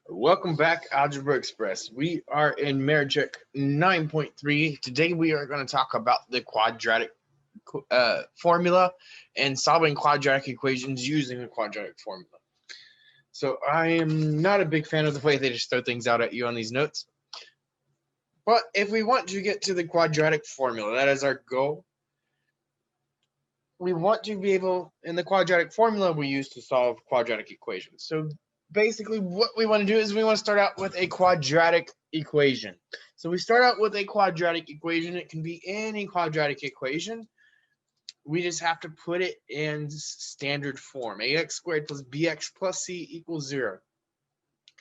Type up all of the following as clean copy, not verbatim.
Welcome back, Algebra Express. We are in Marecek 9.3. Today we are going to talk about the quadratic formula and solving quadratic equations using the quadratic formula. So I am not a big fan of the way they just throw things out at you on these notes. But if we want to get to the quadratic formula, that is our goal. We want to be able, in the quadratic formula we use to solve quadratic equations. So basically what we want to do is we want to start out with a quadratic equation. So we start out with a quadratic equation. It can be any quadratic equation. We just have to put it in standard form. Ax squared plus bx plus c equals 0.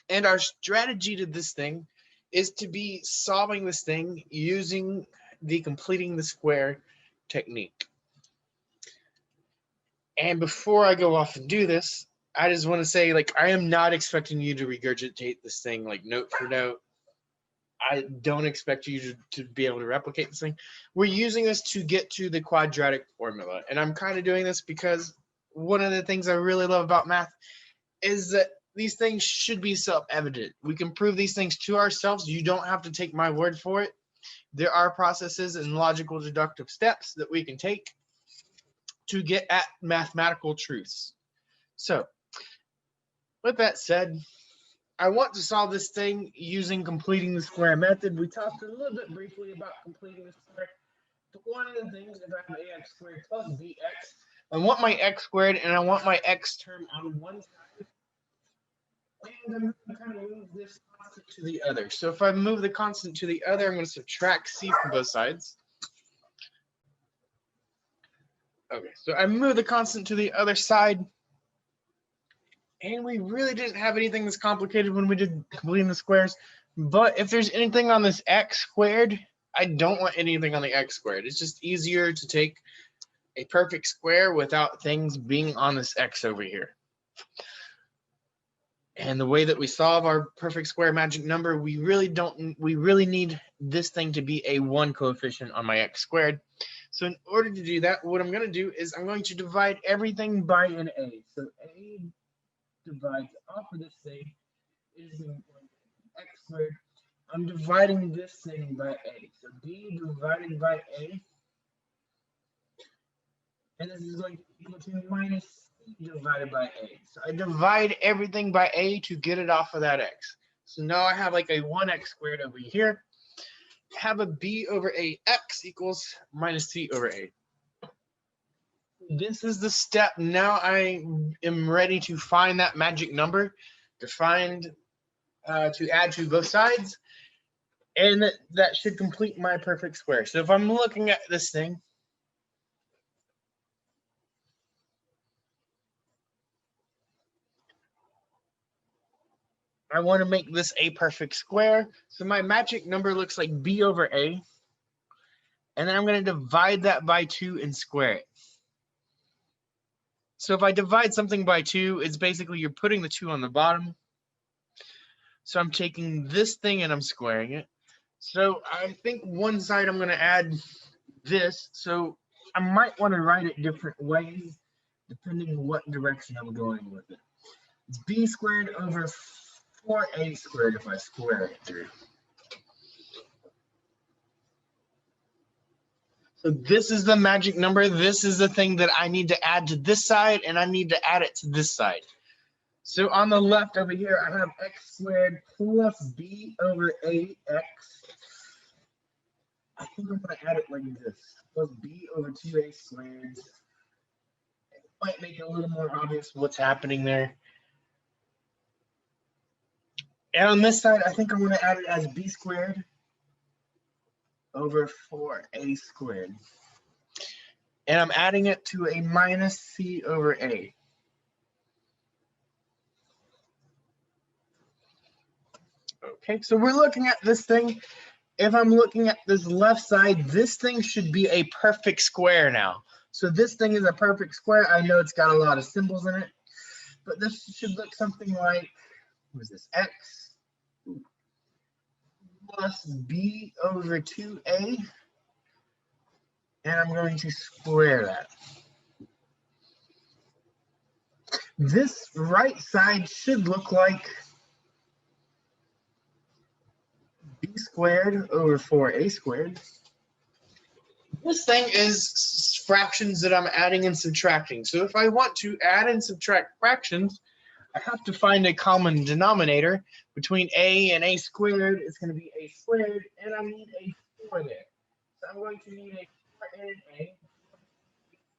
And our strategy to this thing is to be solving this thing using the completing the square technique. And before I go off and do this, I just want to say, I am not expecting you to regurgitate this thing note for note. I don't expect you to be able to replicate this thing. We're using this to get to the quadratic formula. And I'm kind of doing this because one of the things I really love about math is that these things should be self-evident. We can prove these things to ourselves. You don't have to take my word for it. There are processes and logical deductive steps that we can take to get at mathematical truths. So, with that said, I want to solve this thing using completing the square method. We talked a little bit briefly about completing the square. But one of the things, if I have ax squared plus bx, I want my x squared and I want my x term on one side. And I'm going to kind of move this constant to the other. So if I move the constant to the other, I'm going to subtract c from both sides. Okay, so I move the constant to the other side, and we really didn't have anything that's complicated when we did completing the squares. But if there's anything on this x squared, I don't want anything on the x squared. It's just easier to take a perfect square without things being on this x over here. And the way that we solve our perfect square magic number, we really need this thing to be a 1 coefficient on my x squared. So in order to do that, what I'm going to do is I'm going to divide everything by an a. So a divides off of this thing is x squared. I'm dividing this thing by a. So b divided by a. And this is going to be equal to minus c divided by a. So I divide everything by a to get it off of that x. So now I have like a 1x squared over here. Have a b over a x equals minus c over a. This is the step. Now I am ready to find that magic number, to add to both sides, and that should complete my perfect square. So if I'm looking at this thing, I want to make this a perfect square. So my magic number looks like b over a. And then I'm going to divide that by 2 and square it. So if I divide something by 2, it's basically you're putting the 2 on the bottom. So I'm taking this thing and I'm squaring it. So I think one side I'm going to add this. So I might want to write it different ways depending on what direction I'm going with it. It's b squared over 4a squared if I square it through. So this is the magic number. This is the thing that I need to add to this side, and I need to add it to this side. So on the left over here, I have x squared plus b over ax. I think I'm going to add it like this, plus b over 2a squared. It might make it a little more obvious what's happening there. And on this side, I think I'm going to add it as b squared over 4a squared. And I'm adding it to a minus c over a. Okay, so we're looking at this thing. If I'm looking at this left side, this thing should be a perfect square now. So this thing is a perfect square. I know it's got a lot of symbols in it, but this should look something like, what is this, x plus b over 2a, and I'm going to square that. This right side should look like b squared over 4a squared. This thing is fractions that I'm adding and subtracting. So if I want to add and subtract fractions, I have to find a common denominator between a and a squared. It's going to be a squared, and I need a 4 there. So I'm going to need a 4 and an a,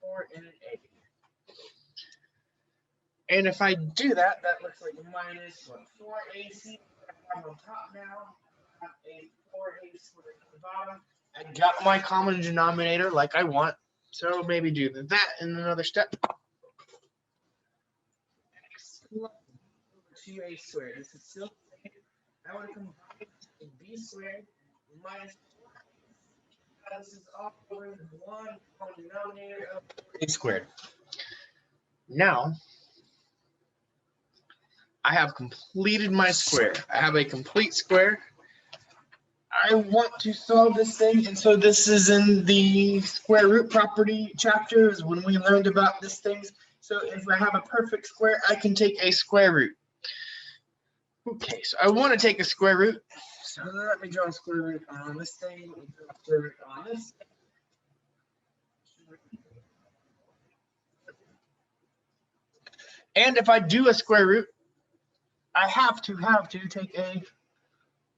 4 and an a. And if I do that, that looks like minus what, 4ac on top now. I have a 4a squared on the bottom. I got my common denominator like I want. So maybe do that in another step. X plus 2a squared. This is still the same. I want to combine b squared minus 4. This is all over the one common denominator of a squared. Now, I have completed my square. I have a complete square. I want to solve this thing, and so this is in the square root property chapters when we learned about these things. So if I have a perfect square, I can take a square root. Okay, so I want to take a square root. So let me draw a square root on this thing. Let me draw a square root on this thing. And if I do a square root, I have to take a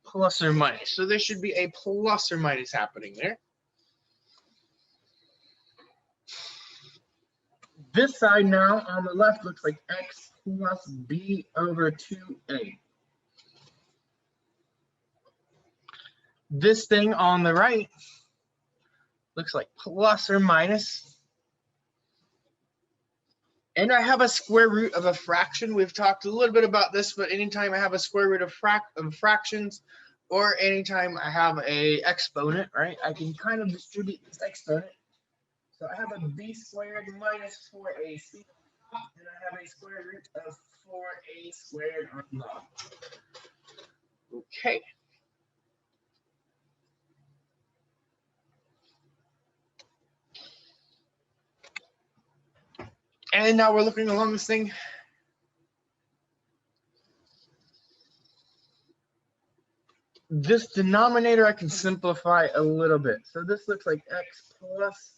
plus or minus. So there should be a plus or minus happening there. This side now on the left looks like x plus b over 2a. This thing on the right looks like plus or minus. And I have a square root of a fraction. We've talked a little bit about this, but anytime I have a square root of fractions, or anytime I have a exponent, right, I can kind of distribute this exponent. So I have a b squared minus 4ac, and I have a square root of 4a squared on the bottom. Okay. And now we're looking along this thing. This denominator I can simplify a little bit. So this looks like x plus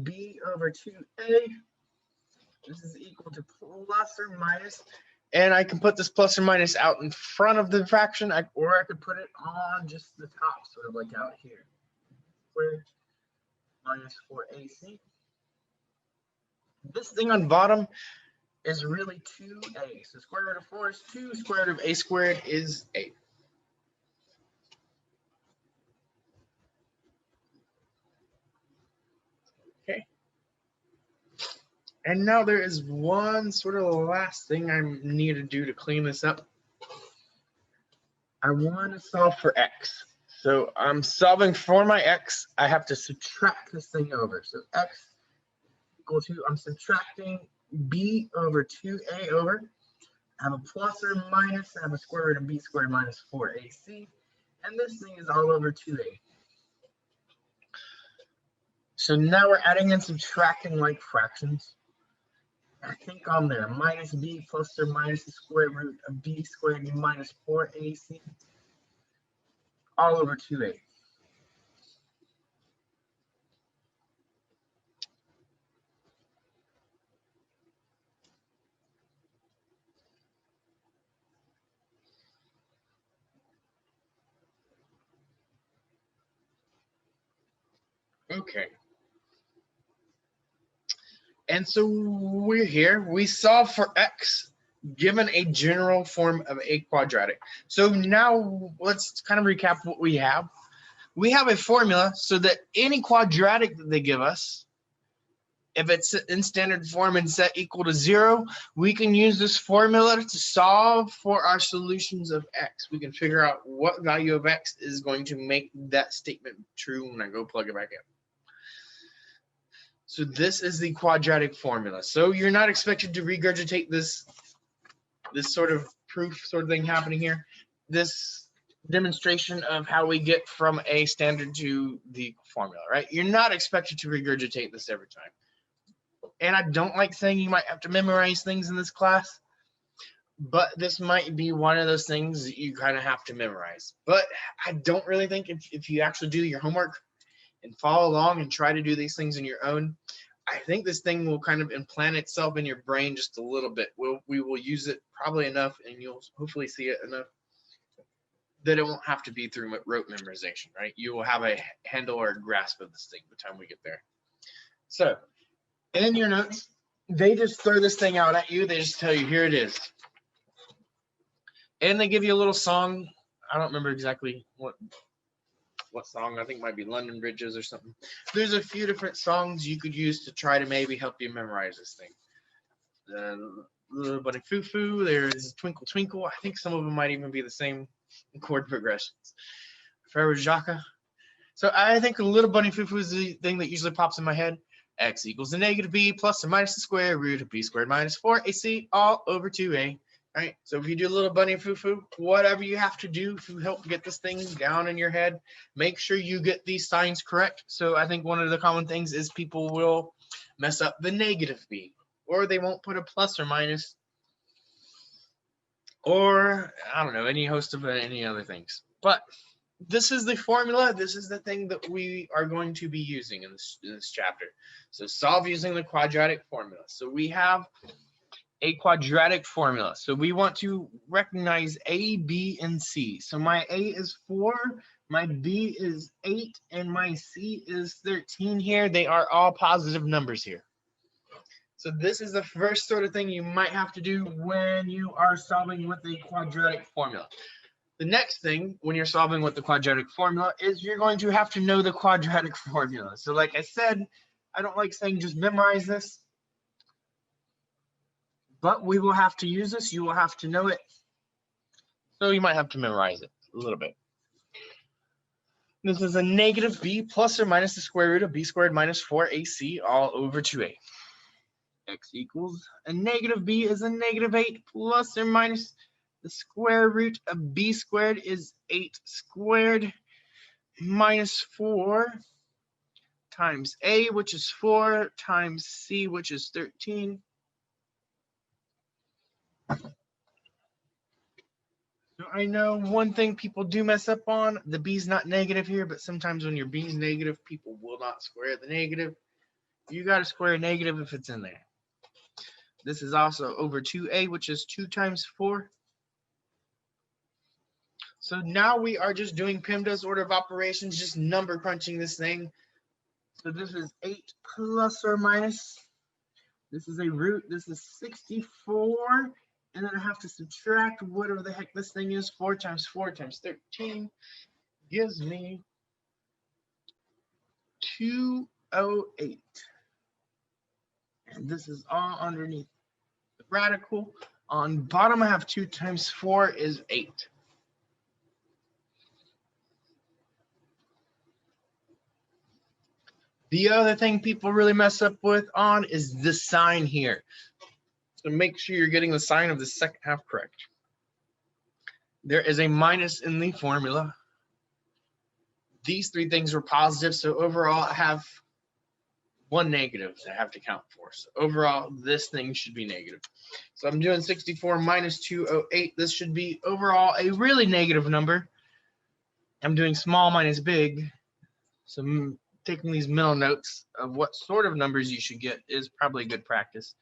b over 2a. This is equal to plus or minus. And I can put this plus or minus out in front of the fraction, or I could put it on just the top, sort of like out here. Squared minus 4ac. This thing on bottom is really 2a. So square root of 4 is 2. Square root of a squared is 8. Okay. And now there is one sort of last thing I need to do to clean this up. I want to solve for x. So I'm solving for my x. I have to subtract this thing over. So x equal to, I'm subtracting b over 2a over. I have a plus or minus. I have a square root of b squared minus 4ac. And this thing is all over 2a. So now we're adding and subtracting like fractions. I think on there, minus b plus or minus the square root of b squared minus 4ac, all over 2a. Okay. And so we're here. We solve for x given a general form of a quadratic. So now let's kind of recap what we have. We have a formula so that any quadratic that they give us, if it's in standard form and set equal to 0, we can use this formula to solve for our solutions of x. We can figure out what value of x is going to make that statement true when I go plug it back in. So this is the quadratic formula. So you're not expected to regurgitate this sort of proof sort of thing happening here. This demonstration of how we get from a standard to the formula, right? You're not expected to regurgitate this every time. And I don't like saying you might have to memorize things in this class, but this might be one of those things that you kind of have to memorize. But I don't really think if you actually do your homework and follow along and try to do these things on your own, I think this thing will kind of implant itself in your brain just a little bit. We will use it probably enough, and you'll hopefully see it enough that it won't have to be through rote memorization, right? You will have a handle or a grasp of this thing by the time we get there. So in your notes, they just throw this thing out at you. They just tell you, here it is. And they give you a little song. I don't remember exactly what song. I think it might be London Bridges or something. There's a few different songs you could use to try to maybe help you memorize this thing. Little Bunny Foo Foo. There's Twinkle Twinkle. I think some of them might even be the same chord progressions. Forever Jaka. So I think a Little Bunny Foo Foo is the thing that usually pops in my head. X equals a negative b plus or minus the square root of b squared minus 4ac all over 2a. Right? So if you do a Little Bunny Foo Foo, whatever you have to do to help get this thing down in your head, make sure you get these signs correct. So I think one of the common things is people will mess up the negative b, or they won't put a plus or minus, or I don't know, any host of any other things. But this is the formula. This is the thing that we are going to be using in this chapter. So solve using the quadratic formula. So we have a quadratic formula. So we want to recognize A, B, and C. So my A is 4, my B is 8, and my C is 13 here. They are all positive numbers here. So this is the first sort of thing you might have to do when you are solving with a quadratic formula. The next thing when you're solving with the quadratic formula is you're going to have to know the quadratic formula. So like I said, I don't like saying just memorize this, but we will have to use this. You will have to know it. So you might have to memorize it a little bit. This is a negative b plus or minus the square root of b squared minus 4ac all over 2a. X equals a negative b is a negative 8 plus or minus the square root of b squared is 8 squared minus 4 times a, which is 4, times c, which is 13. So I know one thing people do mess up on, the b's not negative here, but sometimes when your b's negative, people will not square the negative. You got to square a negative if it's in there. This is also over 2a, which is 2 times 4. So now we are just doing PEMDAS order of operations, just number crunching this thing. So this is 8 plus or minus. This is a root. This is 64. And then I have to subtract whatever the heck this thing is. 4 times 13 gives me 208. And this is all underneath the radical. On bottom, I have 2 times 4 is 8. The other thing people really mess up with on is the sign here. So make sure you're getting the sign of the second half correct. There is a minus in the formula. These 3 things were positive, so overall I have 1 negative that I have to count for. So overall, this thing should be negative. So I'm doing 64 minus 208. This should be overall a really negative number. I'm doing small minus big. So taking these mental notes of what sort of numbers you should get is probably good practice.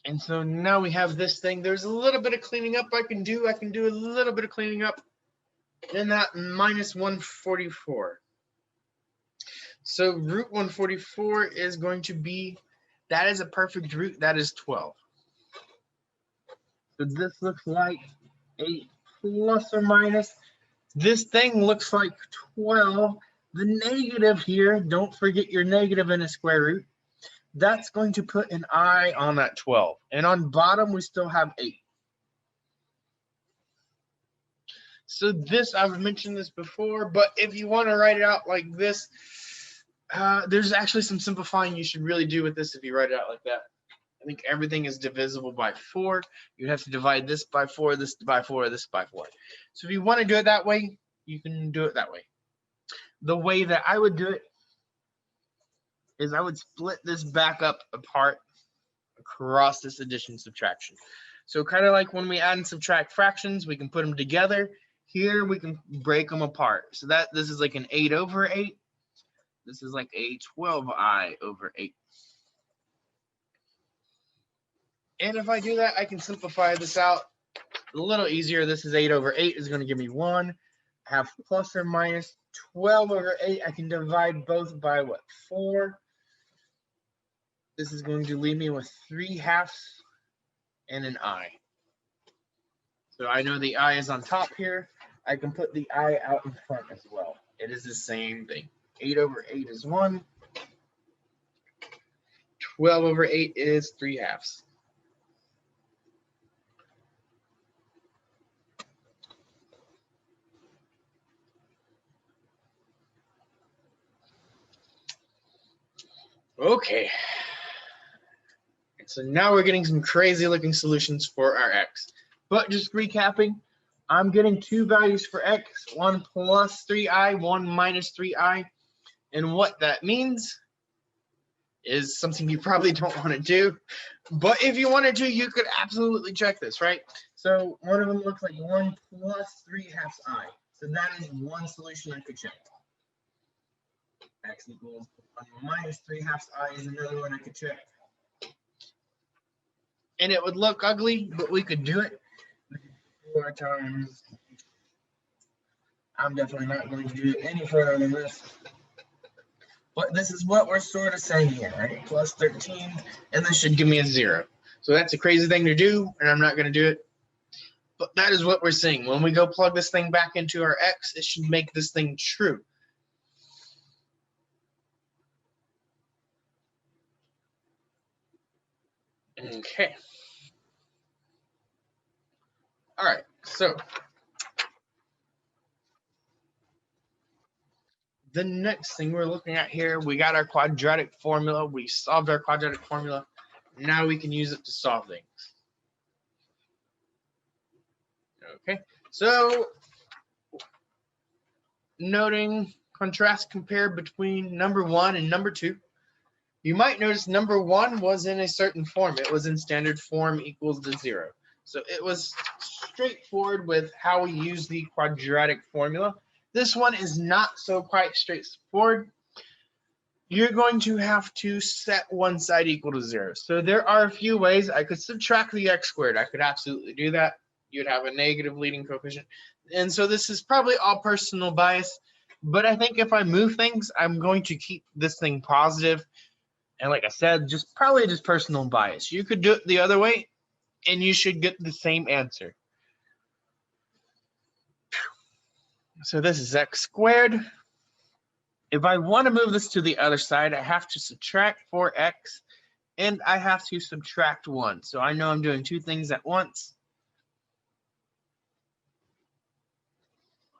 And so now we have this thing. There's a little bit of cleaning up I can do. I can do a little bit of cleaning up. Then that minus 144. So root 144 is going to be, that is a perfect root. That is 12. So this looks like 8 plus or minus. This thing looks like 12. The negative here, don't forget your negative in a square root. That's going to put an I on that 12. And on bottom, we still have 8. So this, I've mentioned this before, but if you want to write it out like this, there's actually some simplifying you should really do with this if you write it out like that. I think everything is divisible by 4. You have to divide this by 4, this by 4, this by 4. So if you want to do it that way, you can do it that way. The way that I would do it is I would split this back up apart. across this addition subtraction. So kind of like when we add and subtract fractions, we can put them together. Here we can break them apart. So this is like an 8 over 8. This is like a 12i over 8. And if I do that, I can simplify this out a little easier. This is 8 over 8 is going to give me 1. I have plus or minus 12 over 8. I can divide both by what? 4. This is going to leave me with 3/2 and an I. So I know the I is on top here. I can put the I out in front as well. It is the same thing. 8 over 8 is 1. 12 over 8 is 3/2. Okay. So now we're getting some crazy looking solutions for our x. But just recapping, I'm getting two values for x, one plus 3i, one minus 3i. And what that means is something you probably don't want to do. But if you wanted to, you could absolutely check this, right? So one of them looks like 1 plus 3/2 I. So that is one solution I could check. X equals 1 minus 3/2 I is another one I could check. And it would look ugly, but we could do it 4 times. I'm definitely not going to do it any further than this. But this is what we're sort of saying here, right? Plus 13, and this should give me a 0. So that's a crazy thing to do, and I'm not going to do it. But that is what we're saying. When we go plug this thing back into our x, it should make this thing true. Okay. All right, so the next thing we're looking at here, we got our quadratic formula. We solved our quadratic formula. Now we can use it to solve things. Okay, so noting contrast compare between number 1 and number 2. You might notice number 1 was in a certain form. It was in standard form equals to 0. So it was straightforward with how we use the quadratic formula. This one is not so quite straightforward. You're going to have to set one side equal to 0. So there are a few ways. I could subtract the x squared. I could absolutely do that. You'd have a negative leading coefficient. And so this is probably all personal bias. But I think if I move things, I'm going to keep this thing positive. And like I said, probably just personal bias. You could do it the other way, and you should get the same answer. So this is x squared. If I want to move this to the other side, I have to subtract 4x, and I have to subtract 1. So I know I'm doing two things at once.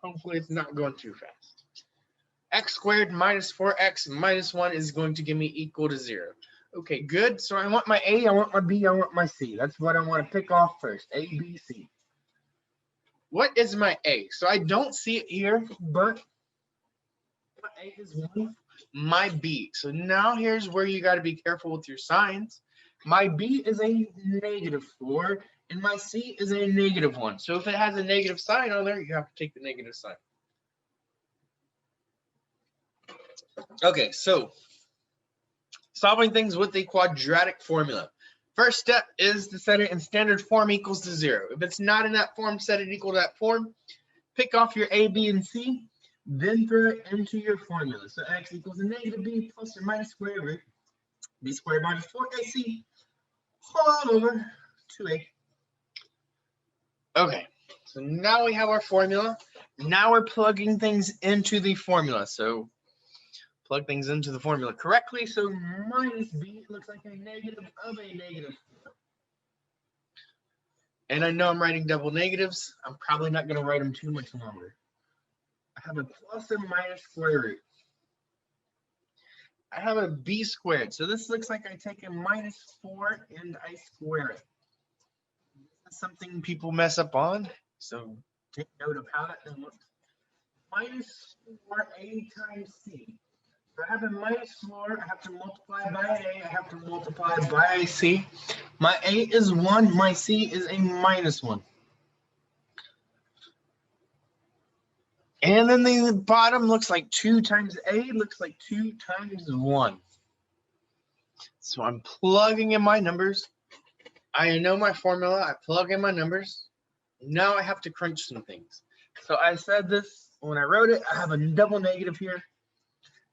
Hopefully it's not going too fast. X squared minus 4x minus 1 is going to give me equal to 0. Okay, good. So I want my A, I want my B, I want my C. That's what I want to pick off first, A, B, C. What is my A? So I don't see it here, but my A is 1, my B. So now here's where you got to be careful with your signs. My B is a -4, and my C is a -1. So if it has a negative sign on there, you have to take the negative sign. Okay, so solving things with the quadratic formula. First step is to set it in standard form equals to 0. If it's not in that form, set it equal to that form. Pick off your A, B, and C, then throw it into your formula. So x equals a -b plus or minus square root b squared minus 4ac all over 2a. Okay, so now we have our formula. Now we're plugging things into the formula. So plug things into the formula correctly. So minus b looks like a negative of a -4. And I know I'm writing double negatives. I'm probably not going to write them too much longer. I have a plus or minus square root. I have a b squared. So this looks like I take a -4 and I square it. This is something people mess up on. So take note of how that looks. -4a times c. I have a -4, I have to multiply by A, I have to multiply by C. My A is 1, my C is a -1. And then the bottom looks like 2 times A, looks like 2 times 1. So I'm plugging in my numbers. I know my formula, I plug in my numbers. Now I have to crunch some things. So I said this when I wrote it, I have a double negative here.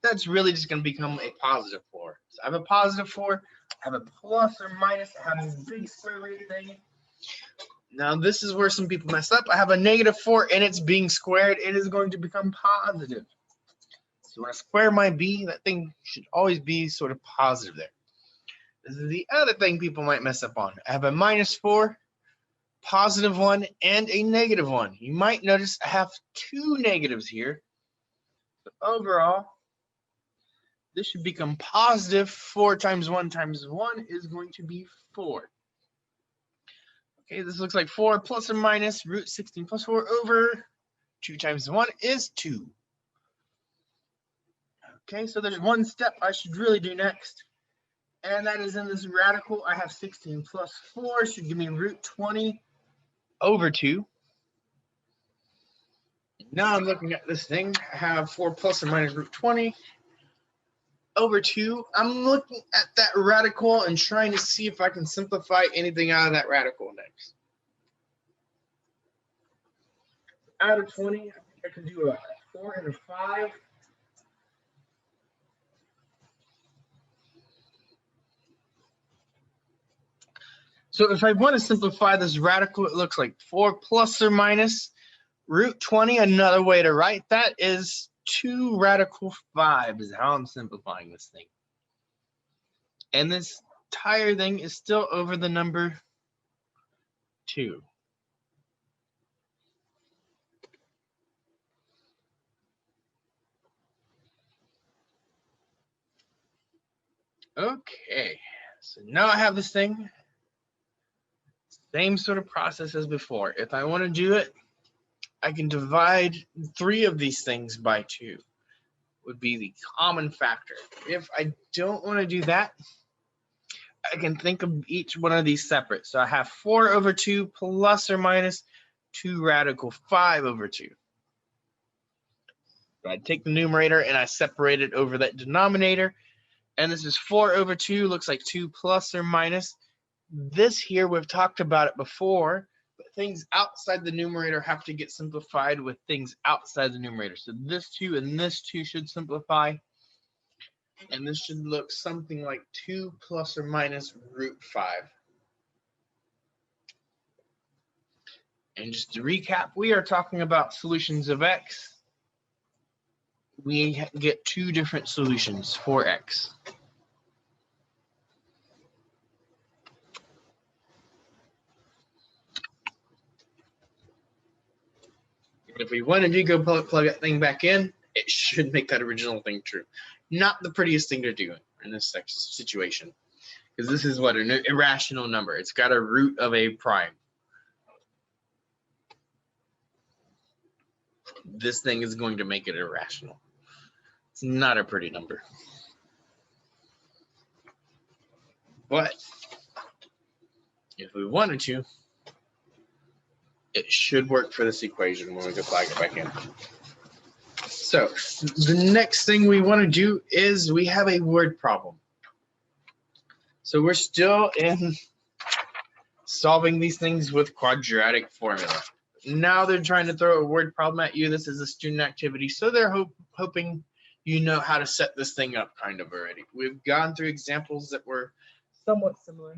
That's really just going to become a +4. So I have a +4, I have a plus or minus, I have this big square root thing. Now this is where some people mess up. I have a -4 and it's being squared. It is going to become positive. So when I square my b, that thing should always be sort of positive there. This is the other thing people might mess up on. I have a -4, +1, and a -1. You might notice I have 2 negatives here. So overall, this should become positive. 4 times 1 times 1 is going to be 4. Okay, this looks like 4 plus or minus root 16 plus 4 over 2 times 1 is 2. Okay, so there's one step I should really do next. And that is in this radical, I have 16 plus 4 should give me root 20 over 2. Now I'm looking at this thing. I have 4 plus or minus root 20 over 2. I'm looking at that radical and trying to see if I can simplify anything out of that radical next. Out of 20, I think I can do a 4 and a 5. So if I want to simplify this radical, it looks like 4 plus or minus root 20. Another way to write that is 2 radical 5 is how I'm simplifying this thing. And this entire thing is still over the number 2. Okay, so now I have this thing. Same sort of process as before. If I want to do it, I can divide 3 of these things by 2. Would be the common factor. If I don't want to do that, I can think of each one of these separate. So I have 4 over 2 plus or minus 2 radical 5 over 2. So I take the numerator and I separate it over that denominator. And this is 4 over 2, looks like 2 plus or minus. This here, we've talked about it before, but things outside the numerator have to get simplified with things outside the numerator. So this 2 and this 2 should simplify. And this should look something like 2 plus or minus root 5. And just to recap, we are talking about solutions of x. We get 2 different solutions for x. If we wanted to go plug that thing back in, it should make that original thing true. Not the prettiest thing to do in this situation, because this is what, an irrational number. It's got a root of a prime. This thing is going to make it irrational. It's not a pretty number. But if we wanted to, it should work for this equation when we go plug it back in. So the next thing we want to do is we have a word problem. So we're still in solving these things with quadratic formula. Now they're trying to throw a word problem at you. This is a student activity, so they're hoping you know how to set this thing up kind of already. We've gone through examples that were somewhat similar.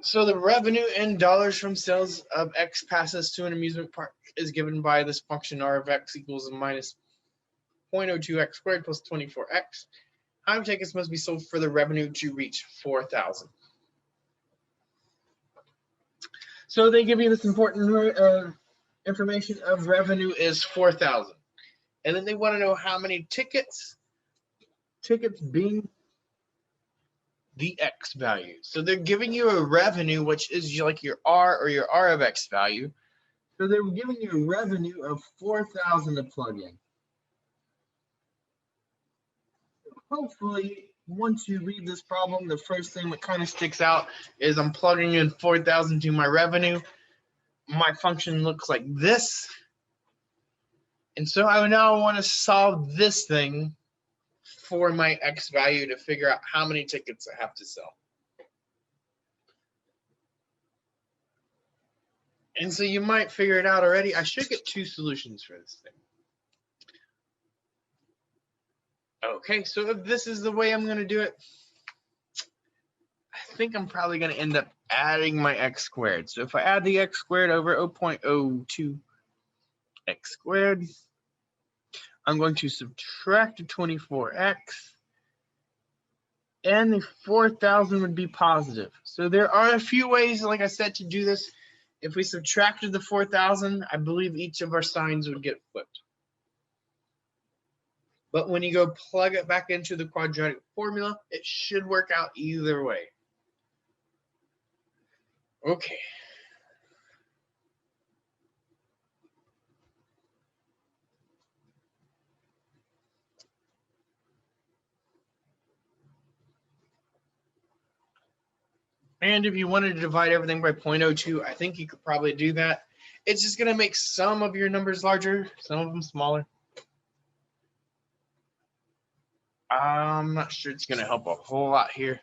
So the revenue in dollars from sales of x passes to an amusement park is given by this function r of x equals minus 0.02x squared plus 24x. How many tickets must be sold for the revenue to reach 4,000? So they give you this important information of revenue is 4,000. And then they want to know how many tickets being the x value. So they're giving you a revenue, which is like your r or your r of x value. So they were giving you a revenue of 4,000 to plug in. Hopefully, once you read this problem, the first thing that kind of sticks out is I'm plugging in 4,000 to my revenue. My function looks like this. And so I now want to solve this thing for my X value to figure out how many tickets I have to sell. And so you might figure it out already. I should get two solutions for this thing. Okay, so if this is the way I'm going to do it, I think I'm probably going to end up adding my x squared. So if I add the x squared over 0.02 x squared, I'm going to subtract the 24x, and the 4,000 would be positive. So there are a few ways, like I said, to do this. If we subtracted the 4,000, I believe each of our signs would get flipped. But when you go plug it back into the quadratic formula, it should work out either way. Okay. And if you wanted to divide everything by 0.02, I think you could probably do that. It's just going to make some of your numbers larger, some of them smaller. I'm not sure it's going to help a whole lot here.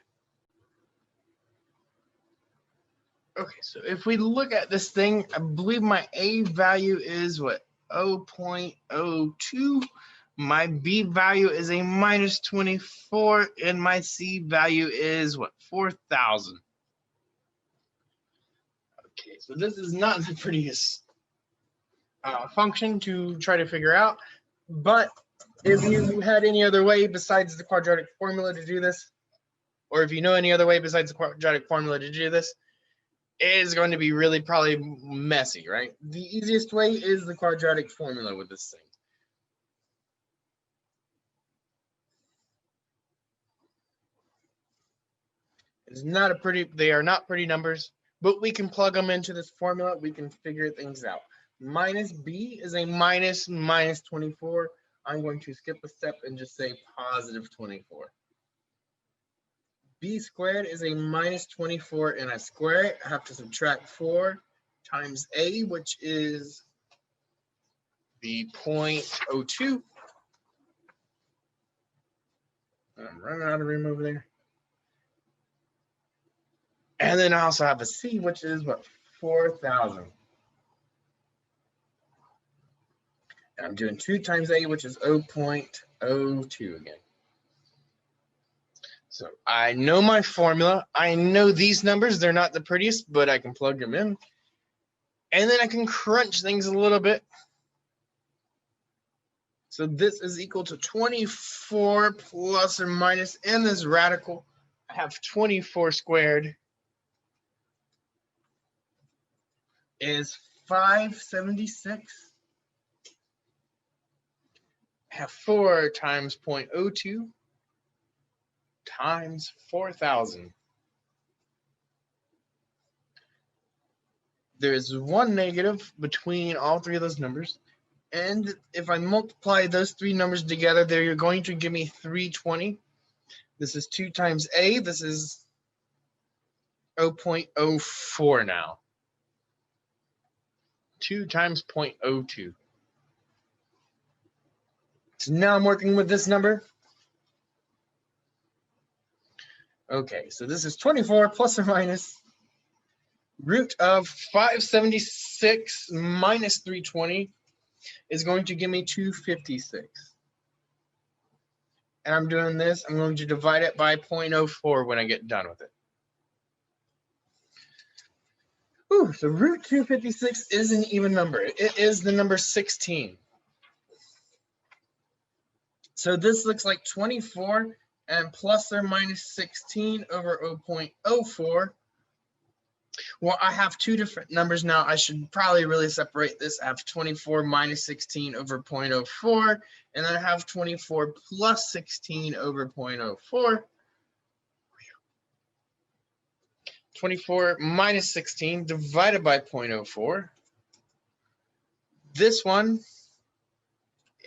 Okay, so if we look at this thing, I believe my A value is what? 0.02. My B value is a minus 24, and my C value is what? 4,000. Okay, so this is not the prettiest function to try to figure out, but if you had any other way besides the quadratic formula to do this, or if you know any other way besides the quadratic formula to do this, it is going to be really probably messy, right? The easiest way is the quadratic formula with this thing. It's not a pretty, they are not pretty numbers, but we can plug them into this formula. We can figure things out. Minus B is a minus 24. I'm going to skip a step and just say positive 24. B squared is a minus 24, and I square it. I have to subtract 4 times A, which is the 0.02. I'm running out of room over there. And then I also have a C, which is what? 4,000. And I'm doing 2 times A, which is 0.02 again. So I know my formula. I know these numbers. They're not the prettiest, but I can plug them in. And then I can crunch things a little bit. So this is equal to 24 plus or minus, and this radical. I have 24 squared is 576. I have 4 times 0.02 times 4,000. There is one negative between all three of those numbers. And if I multiply those three numbers together, they're going to give me 320. This is 2 times A. This is 0.04 now. 2 times 0.02. So now I'm working with this number. Okay, so this is 24 plus or minus root of 576 minus 320 is going to give me 256. And I'm doing this, I'm going to divide it by 0.04 when I get done with it. Ooh, so root 256 is an even number. It is the number 16. So this looks like 24 and plus or minus 16 over 0.04. Well, I have two different numbers now. I should probably really separate this. I have 24 minus 16 over 0.04, and then I have 24 plus 16 over 0.04. 24 minus 16 divided by 0.04 this one,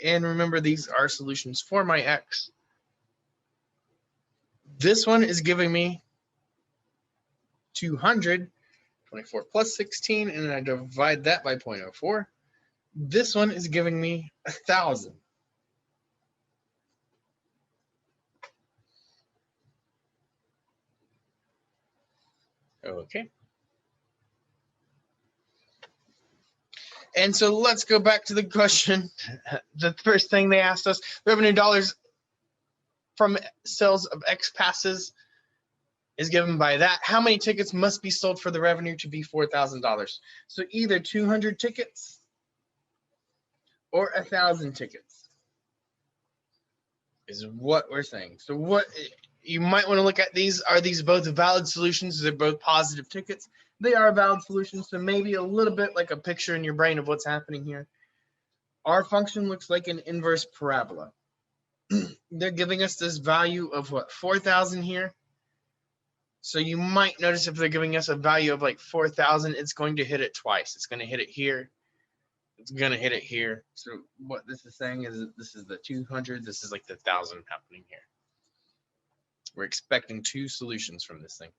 and remember these are solutions for my x. This one is giving me 200, 24 plus 16, and I divide that by 0.04. This one is giving me 1,000. Okay. And so let's go back to the question. The first thing they asked us, revenue dollars from sales of X passes is given by that. How many tickets must be sold for the revenue to be $4,000? So either 200 tickets or 1,000 tickets is what we're saying. So what you might want to look at these, are these both valid solutions? They're both positive tickets. They are valid solutions, so maybe a little bit like a picture in your brain of what's happening here. Our function looks like an inverse parabola. They're giving us this value of what, 4,000 here. So you might notice if they're giving us a value of like 4,000, it's going to hit it twice. It's going to hit it here. It's going to hit it here. So what this is saying is this is the 200. This is like the 1,000 happening here. We're expecting two solutions from this thing.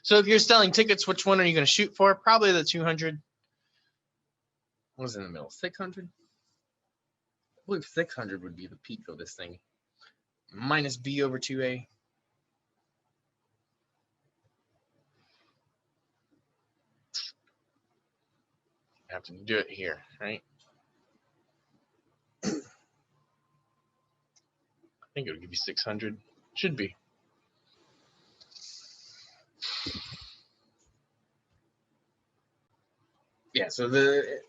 So if you're selling tickets, which one are you going to shoot for? Probably the 200. What was in the middle? 600? I believe 600 would be the peak of this thing. Minus b over 2a. I have to do it here, right? I think it would give you 600. Should be. Yeah, so the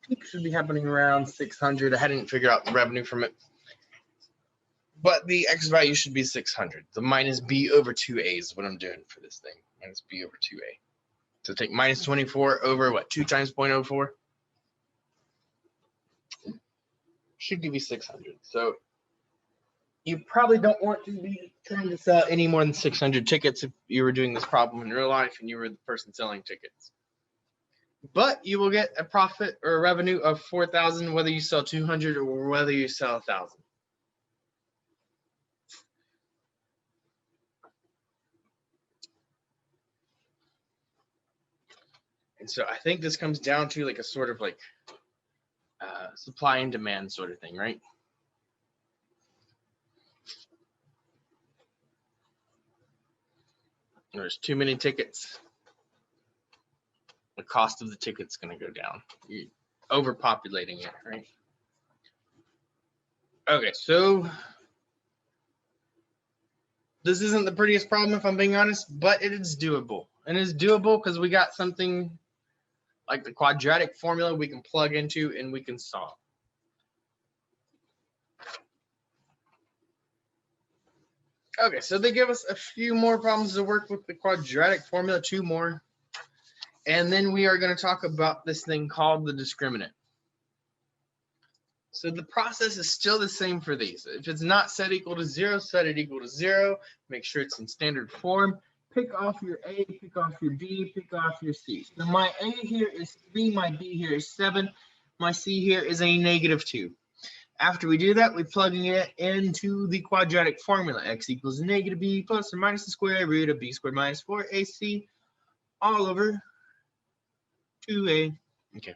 peak should be happening around 600. I hadn't figured out the revenue from it. But the x value should be 600. The minus b over 2a is what I'm doing for this thing. Minus b over 2a. So take minus 24 over what? 2 times 0.04? Should give you 600. So you probably don't want to be trying to sell any more than 600 tickets if you were doing this problem in real life and you were the person selling tickets. But you will get a profit or a revenue of 4,000 whether you sell 200 or whether you sell 1,000. And so I think this comes down to like a sort of like supply and demand sort of thing, right? There's too many tickets. The cost of the ticket's going to go down. You're overpopulating it, right? Okay, so this isn't the prettiest problem if I'm being honest, but it is doable. And it's doable because we got something like the quadratic formula we can plug into and we can solve. Okay, so they give us a few more problems to work with the quadratic formula, 2 more. And then we are going to talk about this thing called the discriminant. So the process is still the same for these. If it's not set equal to 0, set it equal to 0. Make sure it's in standard form. Pick off your A, pick off your B, pick off your C. So my A here is 3, my B here is 7, my C here is a -2. After we do that, we plug it into the quadratic formula. X equals -b plus or minus the square root of b squared minus 4ac all over 2a. Okay.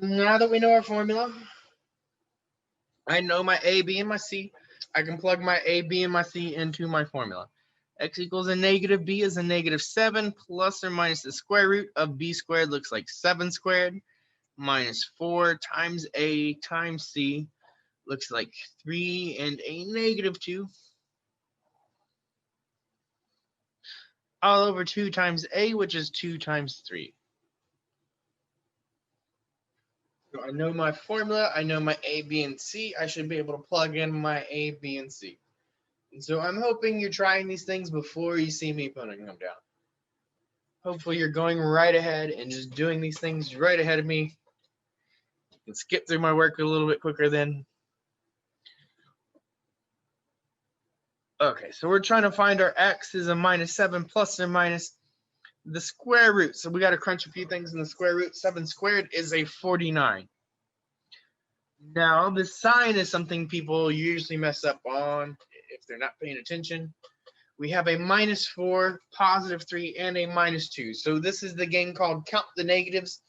Now that we know our formula, I know my A, B, and my C. I can plug my A, B, and my C into my formula. X equals a -b is a -7 plus or minus the square root of b squared looks like 7 squared minus 4 times A times C looks like 3 and a -2 all over 2 times A, which is 2 times 3. So I know my formula, I know my A, B, and C. I should be able to plug in my A, B, and C. And so I'm hoping you're trying these things before you see me putting them down. Hopefully you're going right ahead and just doing these things right ahead of me. You can skip through my work a little bit quicker then. Okay, so we're trying to find our X is a -7 plus or minus the square root. So we got to crunch a few things in the square root. 7 squared is a 49. Now, the sign is something people usually mess up on if they're not paying attention. We have a -4, +3, and a -2. So this is the game called Count the Negatives.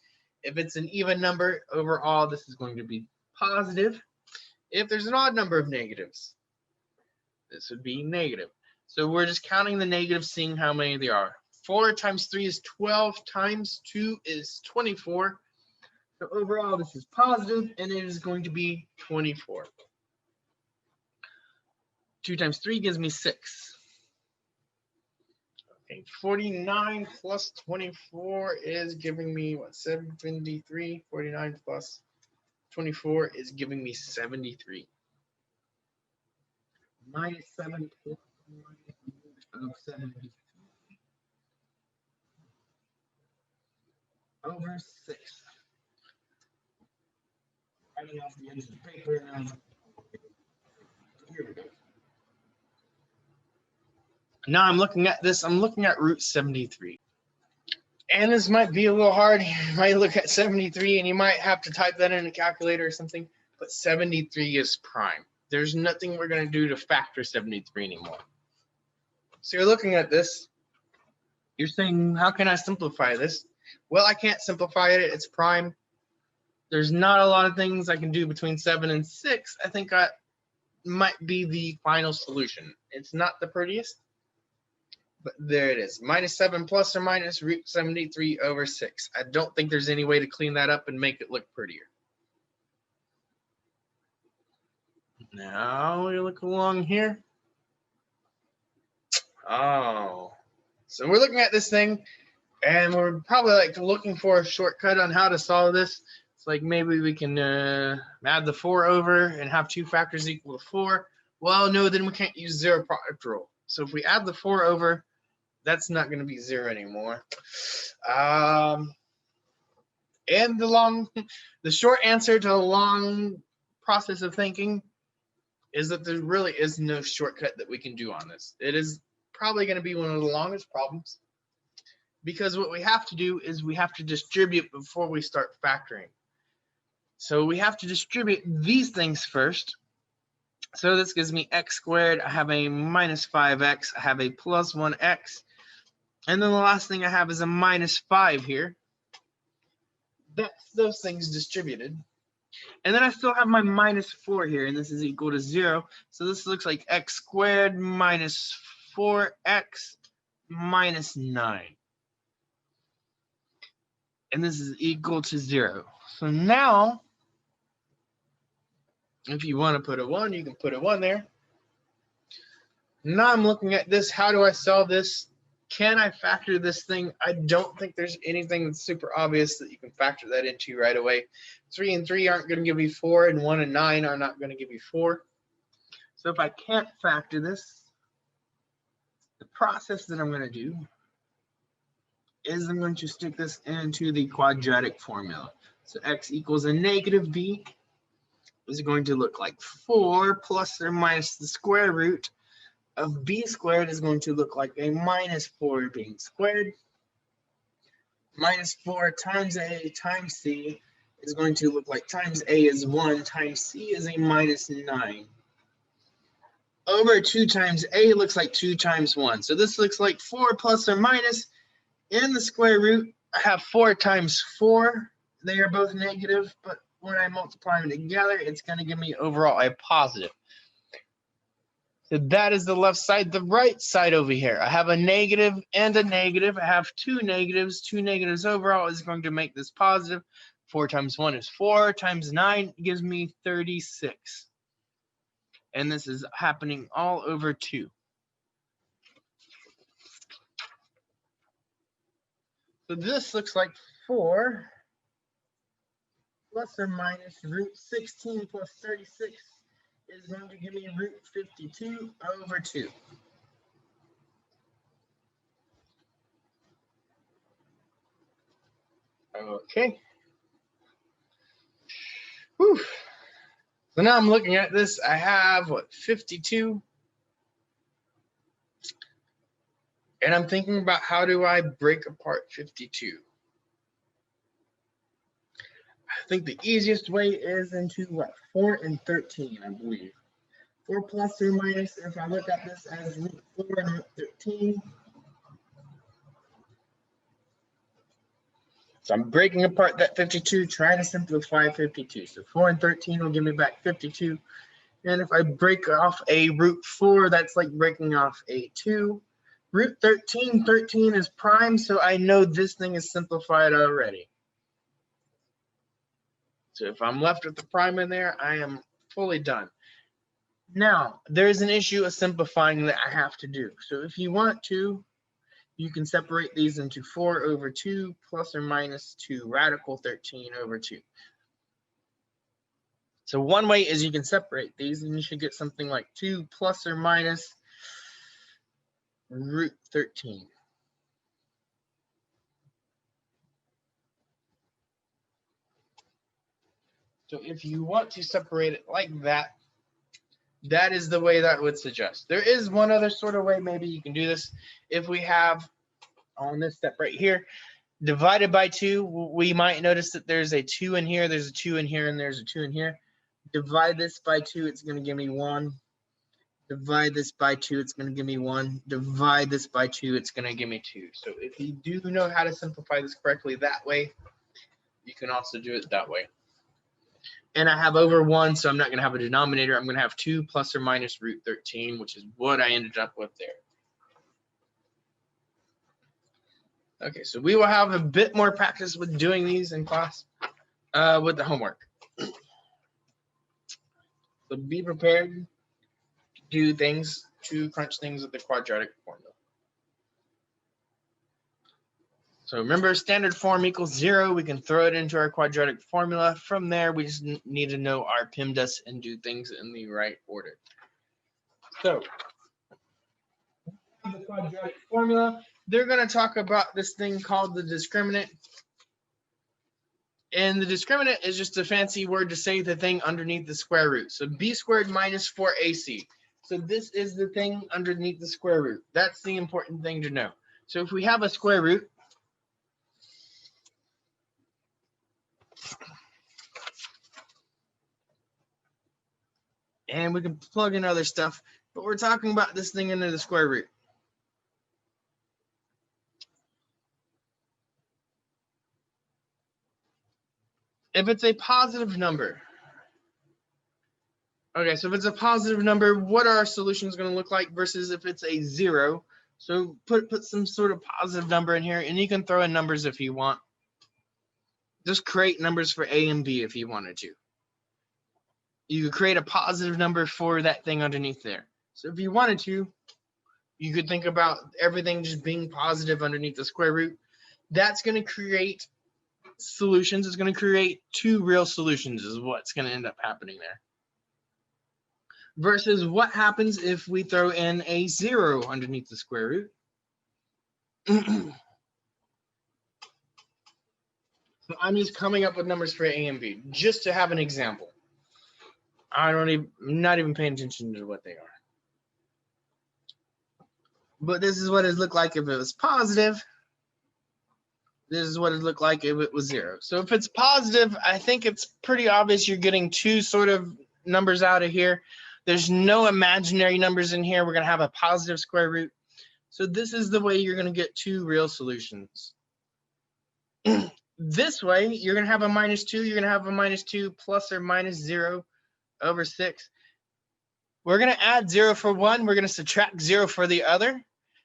If it's an even number, overall, this is going to be positive. If there's an odd number of negatives, this would be negative. So we're just counting the negatives, seeing how many there are. 4 times 3 is 12, times 2 is 24. So overall, this is positive, and it is going to be 24. 2 times 3 gives me 6. Okay, 49 plus 24 is giving me, what, 73? 49 plus 24 is giving me 73. -7 plus of 73 over 6. Writing off the edge of the paper now. Here we go. Now I'm looking at this. I'm looking at root 73. And this might be a little hard. You might look at 73 and you might have to type that in a calculator or something. But 73 is prime. There's nothing we're going to do to factor 73 anymore. So you're looking at this. You're saying, how can I simplify this? Well, I can't simplify it. It's prime. There's not a lot of things I can do between 7 and 6. I think that might be the final solution. It's not the prettiest, but there it is. -7 plus or minus root 73 over 6. I don't think there's any way to clean that up and make it look prettier. Now we look along here. Oh, so we're looking at this thing, and we're probably like looking for a shortcut on how to solve this. It's like maybe we can add the 4 over and have 2 factors equal to 4. Well, no, then we can't use zero product rule. So if we add the 4 over, that's not going to be 0 anymore. And the short answer to a long process of thinking is that there really is no shortcut that we can do on this. It is probably going to be one of the longest problems, because what we have to do is we have to distribute before we start factoring. So we have to distribute these things first. So this gives me x squared. I have a -5x. I have a +1x. And then the last thing I have is a -5 here. That's those things distributed. And then I still have my -4 here, and this is equal to 0. So this looks like x squared minus 4x minus 9. And this is equal to 0. So now, if you want to put a 1, you can put a 1 there. Now I'm looking at this. How do I solve this? Can I factor this thing? I don't think there's anything that's super obvious that you can factor that into right away. 3 and 3 aren't going to give you 4, and 1 and 9 are not going to give you 4. So if I can't factor this, the process that I'm going to do is I'm going to stick this into the quadratic formula. So x equals a -b is going to look like 4 plus or minus the square root of b squared is going to look like a -4 being squared. -4 times a times c is going to look like times a is 1 times c is a -9. Over 2 times a looks like 2 times 1. So this looks like 4 plus or minus. In the square root, I have 4 times 4. They are both negative, but when I multiply them together, it's going to give me overall a positive. So that is the left side. The right side over here, I have a negative and a negative. I have 2 negatives. 2 negatives overall is going to make this positive. 4 times 1 is 4 times 9 gives me 36. And this is happening all over 2. So this looks like 4 plus or minus root 16 plus 36 is going to give me root 52 over 2. Okay. Whew. So now I'm looking at this. I have, what, 52? And I'm thinking about how do I break apart 52? I think the easiest way is into what? 4 and 13, I believe. 4 plus or minus, if I look at this as root 4 and root 13. So I'm breaking apart that 52, trying to simplify 52. So 4 and 13 will give me back 52. And if I break off a root 4, that's like breaking off a 2. Root 13, 13 is prime, so I know this thing is simplified already. So if I'm left with the prime in there, I am fully done. Now, there's an issue of simplifying that I have to do. So if you want to, you can separate these into 4 over 2 plus or minus 2 radical 13 over 2. So one way is you can separate these and you should get something like 2 plus or minus root 13. So if you want to separate it like that, that is the way that would suggest. There is one other sort of way maybe you can do this. If we have on this step right here, divided by 2, we might notice that there's a 2 in here, there's a 2 in here, and there's a 2 in here. Divide this by 2, it's going to give me 1. Divide this by 2, it's going to give me 1. Divide this by 2, it's going to give me 2. So if you do know how to simplify this correctly that way, you can also do it that way. And I have over 1, so I'm not going to have a denominator. I'm going to have 2 plus or minus root 13, which is what I ended up with there. Okay, so we will have a bit more practice with doing these in class with the homework. So be prepared to do things, to crunch things with the quadratic formula. So remember, standard form equals 0. We can throw it into our quadratic formula. From there, we just need to know our PEMDAS and do things in the right order. So the quadratic formula, they're going to talk about this thing called the discriminant. And the discriminant is just a fancy word to say the thing underneath the square root. So b squared minus 4ac. So this is the thing underneath the square root. That's the important thing to know. So if we have a square root, and we can plug in other stuff, but we're talking about this thing under the square root. If it's a positive number, okay, so if it's a positive number, what are our solutions going to look like versus if it's a 0? So put some sort of positive number in here, and you can throw in numbers if you want. Just create numbers for A and B if you wanted to. You could create a positive number for that thing underneath there. So if you wanted to, you could think about everything just being positive underneath the square root. That's going to create solutions. It's going to create 2 real solutions is what's going to end up happening there. Versus what happens if we throw in a 0 underneath the square root. So I'm just coming up with numbers for A and B just to have an example. I'm not even paying attention to what they are. But this is what it looked like if it was positive. This is what it looked like if it was 0. So if it's positive, I think it's pretty obvious you're getting 2 sort of numbers out of here. There's no imaginary numbers in here. We're going to have a positive square root. So this is the way you're going to get 2 real solutions. This way, you're going to have a minus 2. You're going to have a minus 2 plus or minus 0 over 6. We're going to add 0 for one. We're going to subtract 0 for the other.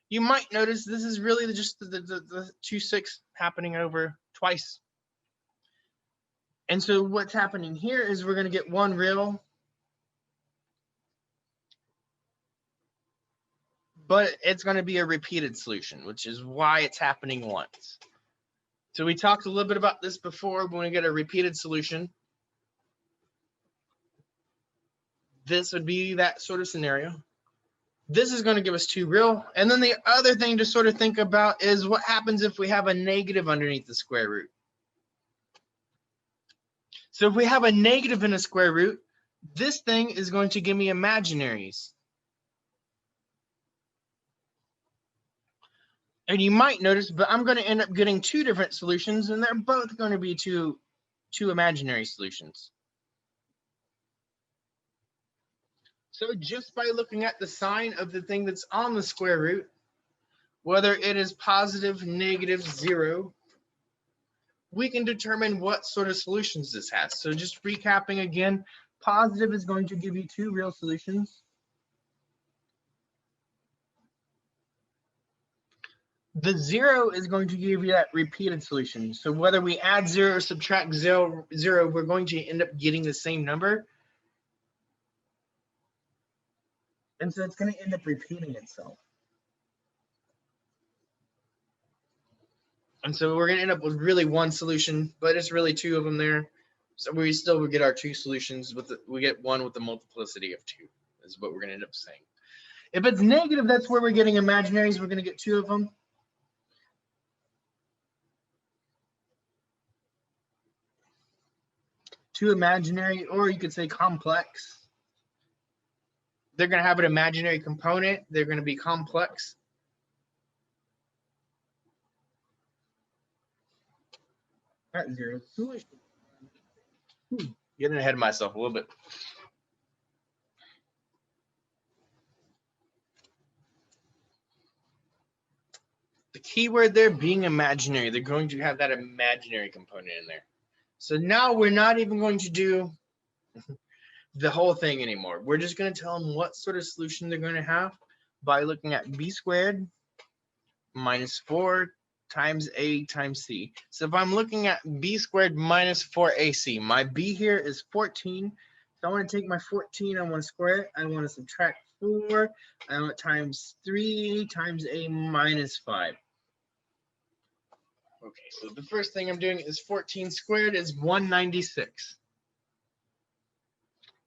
You might notice this is really just the 2 6 happening over twice. And so what's happening here is we're going to get 1 real, but it's going to be a repeated solution, which is why it's happening once. So we talked a little bit about this before. When we get a repeated solution, this would be that sort of scenario. This is going to give us 2 real. And then the other thing to sort of think about is what happens if we have a negative underneath the square root. So if we have a negative in a square root, this thing is going to give me imaginaries. And you might notice, but I'm going to end up getting two different solutions, and they're both going to be two imaginary solutions. So just by looking at the sign of the thing that's on the square root, whether it is positive, negative, 0, we can determine what sort of solutions this has. So just recapping again, positive is going to give you two real solutions. The 0 is going to give you that repeated solution. So whether we add 0 or subtract 0, we're going to end up getting the same number. And so it's going to end up repeating itself. And so we're going to end up with really one solution, but it's really two of them there. So we still would get our two solutions. We get one with the multiplicity of 2, is what we're going to end up saying. If it's negative, that's where we're getting imaginaries. We're going to get two of them. Two imaginary, or you could say complex. They're going to have an imaginary component. They're going to be complex. At 0 solution. Getting ahead of myself a little bit. The key word there being imaginary. They're going to have that imaginary component in there. So now we're not even going to do the whole thing anymore. We're just going to tell them what sort of solution they're going to have by looking at b squared minus 4 times a times c. So if I'm looking at b squared minus 4ac, my b here is 14. So I want to take my 14, I want to square it. I want to subtract 4. I want times 3 times a minus 5. Okay, so the first thing I'm doing is 14 squared is 196.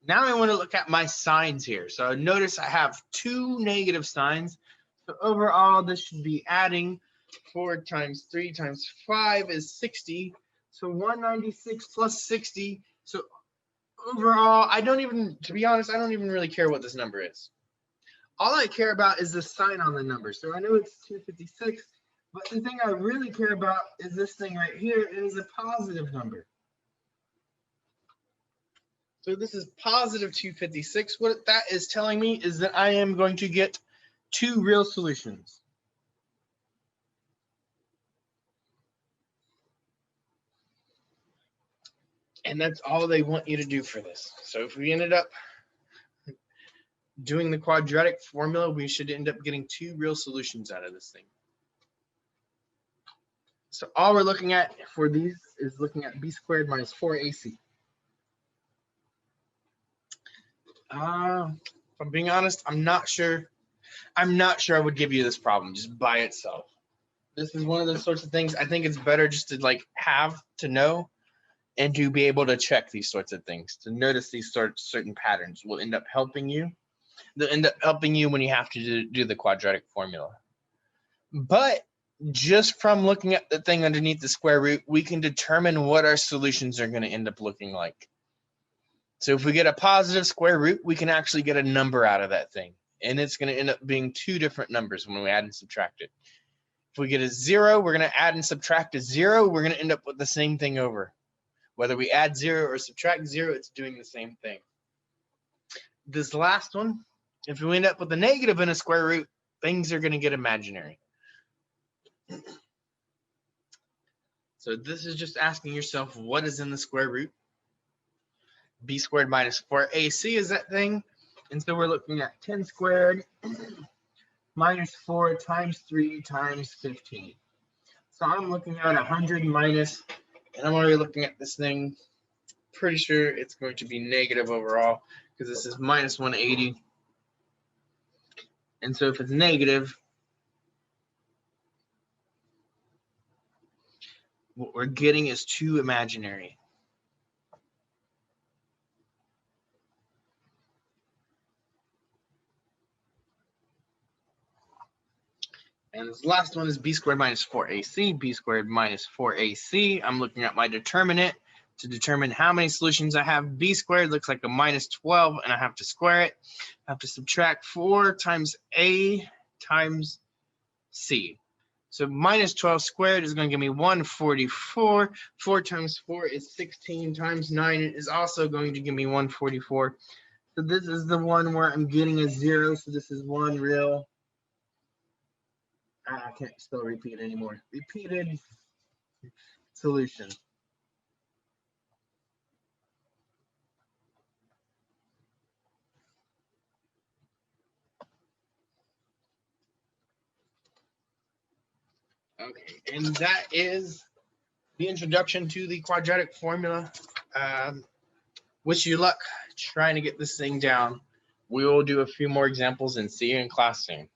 Now I want to look at my signs here. So notice I have two negative signs. So overall, this should be adding 4 times 3 times 5 is 60. So 196 plus 60. So overall, to be honest, I don't even really care what this number is. All I care about is the sign on the number. So I know it's 256, but the thing I really care about is this thing right here. It is a positive number. So this is positive 256. What that is telling me is that I am going to get two real solutions. And that's all they want you to do for this. So if we ended up doing the quadratic formula, we should end up getting two real solutions out of this thing. So all we're looking at for these is looking at b squared minus 4ac. If I'm being honest, I'm not sure I would give you this problem just by itself. This is one of those sorts of things I think it's better just to like have to know and to be able to check these sorts of things, to notice these certain patterns will end up helping you. They'll end up helping you when you have to do the quadratic formula. But just from looking at the thing underneath the square root, we can determine what our solutions are going to end up looking like. So if we get a positive square root, we can actually get a number out of that thing. And it's going to end up being two different numbers when we add and subtract it. If we get a 0, we're going to add and subtract a 0. We're going to end up with the same thing over. Whether we add 0 or subtract 0, it's doing the same thing. This last one, if we end up with a negative in a square root, things are going to get imaginary. So this is just asking yourself, what is in the square root? B squared minus 4ac is that thing. And so we're looking at 10 squared minus 4 times 3 times 15. So I'm looking at 100 minus, and I'm already looking at this thing. Pretty sure it's going to be negative overall because this is minus 180. And so if it's negative, what we're getting is two imaginary. And this last one is b squared minus 4ac, b squared minus 4ac. I'm looking at my determinant to determine how many solutions I have. B squared looks like a minus 12, and I have to square it. I have to subtract 4 times a times c. So minus 12 squared is going to give me 144. 4 times 4 is 16 times 9 is also going to give me 144. So this is the one where I'm getting a 0. So this is one real. I can't spell repeat anymore. Repeated solution. Okay, and that is the introduction to the quadratic formula. Wish you luck trying to get this thing down. We will do a few more examples and see you in class soon.